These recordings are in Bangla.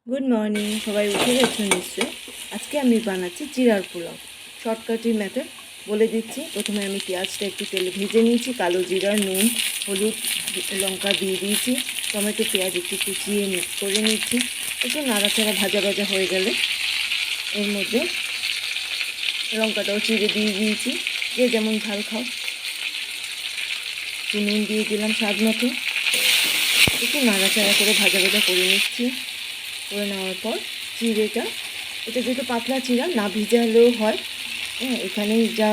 গুড মর্নিং, সবাই উঠে গেছো নিশ্চয়ই। আজকে আমি বানাচ্ছি জিরার পোলাও। শর্টকাটি মেথড বলে দিচ্ছি। প্রথমে আমি পেঁয়াজটা একটু তেলে ভেজে নিয়েছি, কালো জিরা, নুন, হলুদ, লঙ্কা দিয়ে দিয়েছি। টমেটো পেঁয়াজ একটু কুচিয়ে মিক্স করে নিচ্ছি। একটু নাড়াচাড়া ভাজা ভাজা হয়ে গেলে এর মধ্যে লঙ্কাটাও চিড়ে দিয়ে দিয়েছি। যে যেমন ঝাল খাও। একটু নুন দিয়ে দিলাম স্বাদ মতো। একটু নাড়াচাড়া করে ভাজা ভাজা করে নিচ্ছি। করে নেওয়ার পর চিড়েটা, এটা যেহেতু পাতলা চিড়া, না ভিজালেও হয়। হ্যাঁ, এখানে যা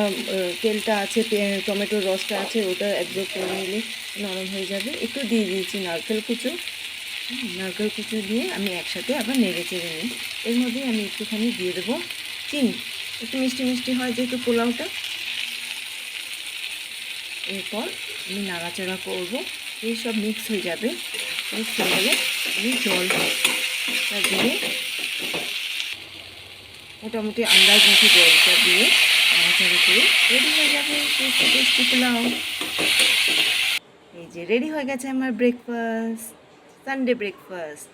তেলটা আছে, টমেটোর রসটা আছে, ওটা অ্যাবজর্ব করে নিলে নরম হয়ে যাবে। একটু দিয়ে দিয়েছি নারকেল কুচো। নারকেল কুচো দিয়ে আমি একসাথে আবার নেড়ে চেড়ে নিই। এর মধ্যে আমি একটুখানি দিয়ে দেবো চিনি। একটু মিষ্টি মিষ্টি হয় যেহেতু পোলাওটা। এরপর আমি নাড়াচাড়া করবো, এই সব মিক্স হয়ে যাবে। মিক্স হয়ে গেলে আমি জলটা দিয়ে মোটামুটি আন্দাজ মতো জলটা দিয়ে নাড়াচাড়া করে রেডি হয়ে যাবে টেস্টি টেস্টি পোলাও। এই যে রেডি হয়ে গেছে আমার ব্রেকফাস্ট, সানডে ব্রেকফাস্ট।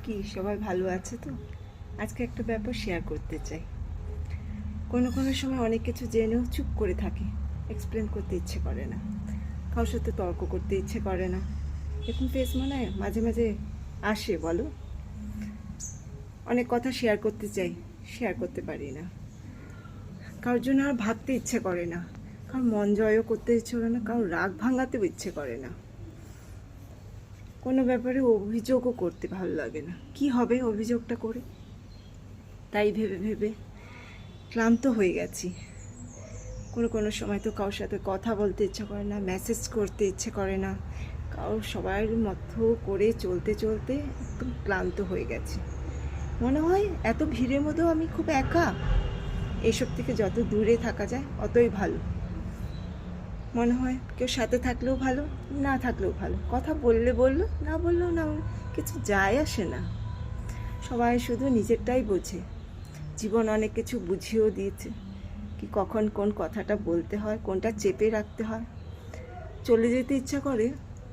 কি সবাই ভালো আছে তো? আজকে একটা ব্যাপার শেয়ার করতে চাই। কোনো কোনো সময় অনেক কিছু জেনেও চুপ করে থাকি, এক্সপ্লেন করতে ইচ্ছে করে না, কারোর সাথে তর্ক করতে ইচ্ছে করে না। এরকম ফেস মনে হয় মাঝে মাঝে আসে, বলো? অনেক কথা শেয়ার করতে চাই, শেয়ার করতে পারি না। কারোর জন্য আর ভাবতে ইচ্ছে করে না, কারোর মন জয়ও করতে ইচ্ছে করে না, কারোর রাগ ভাঙাতেও ইচ্ছে করে না। কোনো ব্যাপারে অভিযোগও করতে ভালো লাগে না। কি হবে অভিযোগটা করে? তাই ভেবে ভেবে ক্লান্ত হয়ে গেছি। কোনো কোনো সময় তো কারোর সাথে কথা বলতে ইচ্ছে করে না, মেসেজ করতে ইচ্ছে করে না। কারোর সবার মতো করে চলতে চলতে একদম ক্লান্ত হয়ে গেছি। মনে হয় এত ভিড়ের মধ্যেও আমি খুব একা। এইসব থেকে যত দূরে থাকা যায় অতই ভালো। মনে হয় কেউ সাথে থাকলেও ভালো, না থাকলেও ভালো। কথা বললে বললো, না বললেও না, কিছু যায় আসে না। সবাই শুধু নিজেরটাই বোঝে। জীবন অনেক কিছু বুঝিয়েও দিয়েছে, কি কখন কোন কথাটা বলতে হয়, কোনটা চেপে রাখতে হয়। চলে যেতে ইচ্ছা করে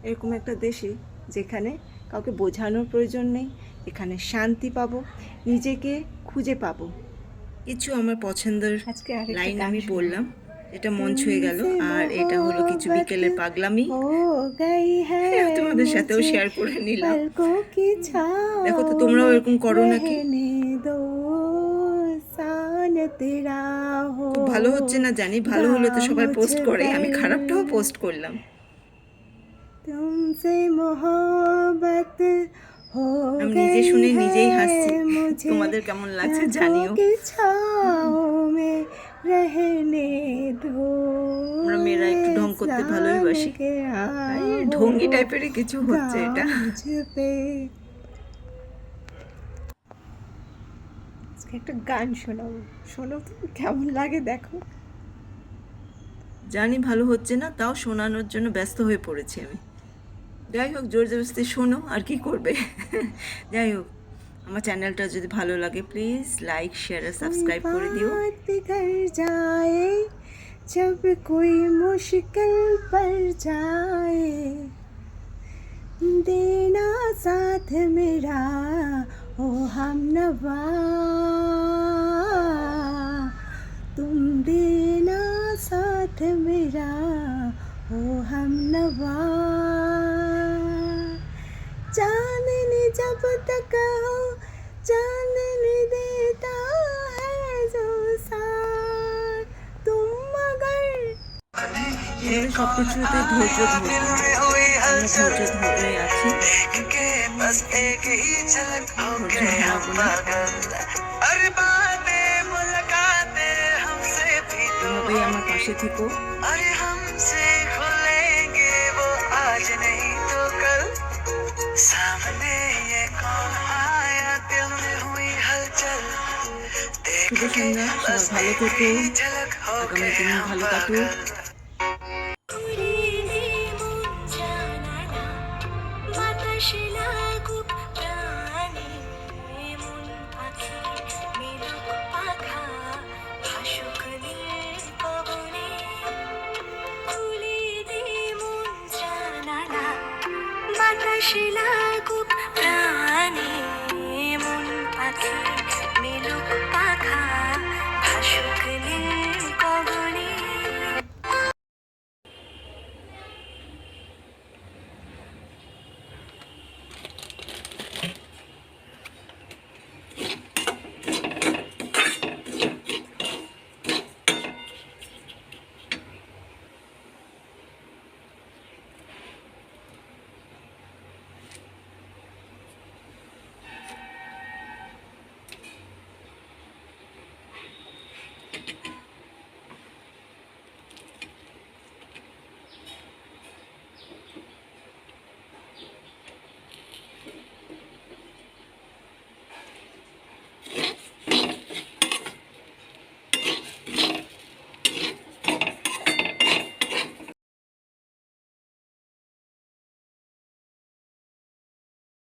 এরকম একটা দেশে যেখানে কাউকে বোঝানোর প্রয়োজন নেই, এখানে শান্তি পাবো, নিজেকে খুঁজে পাবো। কিছু আমার পছন্দের লাইন আমি বললাম, এটা মন ছুঁয়ে গেল। আর এটা হলো কিছু বিকেলের পাগলামি, তোমাদের সাথেও শেয়ার করে নিলাম। দেখো তো তোমরাও এরকম করো নাকি? খুব ভালো হচ্ছে না জানি, ভালো হলে তো সবাই পোস্ট করে, আমি খারাপটাও পোস্ট করলাম। আমি নিজে শুনে নিজেই হাসছি। তোমাদের কেমন লাগছে জানিও। আমরা মেয়েরা একটু ঢং করতে ভালোই বাসি। ঢঙ্গি টাইপেরই কিছু হচ্ছে এটা। একটা গান শোনাবো, শোনো তো কেমন লাগে দেখো। জানি ভালো হচ্ছে না, তাও শোনানোর জন্য ব্যস্ত হয়ে পড়েছি আমি। যাই হোক, জোর জবরদস্তি শোনো, আর কি করবে। যাই হোক, আমার চ্যানেলটা যদি ভালো লাগে প্লিজ লাইক শেয়ার আর সাবস্ক্রাইব করে দিও। जब कोई मुश्किल पड़ जाए, देना साथ मेरा ओ हमनवा, तुम देना साथ मेरा ओ हमनवा। चांदनी जब तक हो, चांदनी देता है जो साथ, तुम मगर সব কিছুতে ধৈর্য ধরে আছি। এভাবেই আমার পাশে থেকো। শুভ সন্ধ্যা, সবাই ভালো থেকো, আগামী দিন ভালো কাটুক।